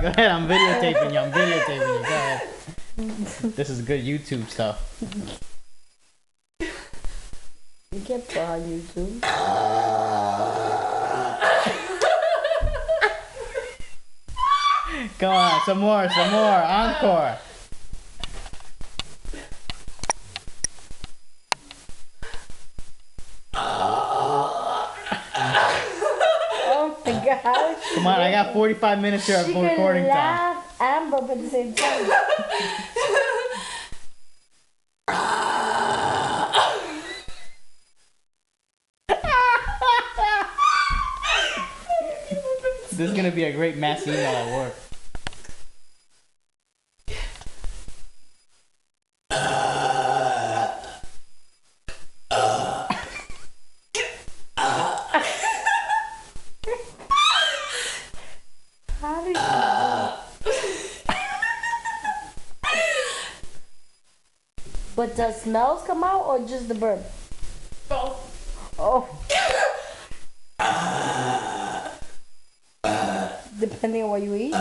Go ahead. I'm videotaping you. Go ahead. This is good YouTube stuff. You can't put on YouTube. Come on, some more, encore. Oh my god. Come on, I got 45 minutes here of recording time. Laugh and burp at the same time. This is gonna be a great mass email at work. How did you... But does smells come out or just the burp? Both. Oh. Depending on what you eat.